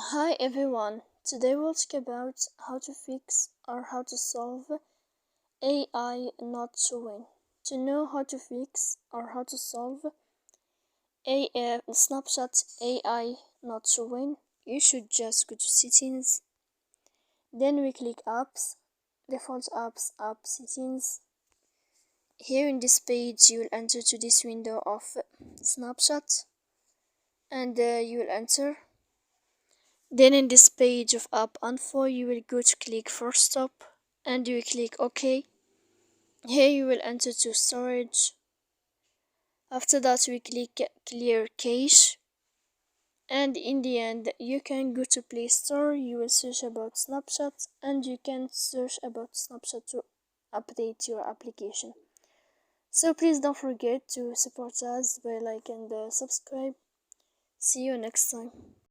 Hi everyone, today we'll talk about how to fix or how to solve AI not showing. To know how to fix or how to solve Snapchat AI not showing, you should just go to settings, then we click apps, default apps, app settings. Here in this page you will enter to this window of Snapchat and you will enter. Then in this page of app info you will go to click first stop and you will click OK. Here you will enter to storage. After that we click clear cache, and in the end you can go to Play Store, you will search about Snapchat and you can search about Snapchat to update your application. So please don't forget to support us by like and subscribe. See you next time.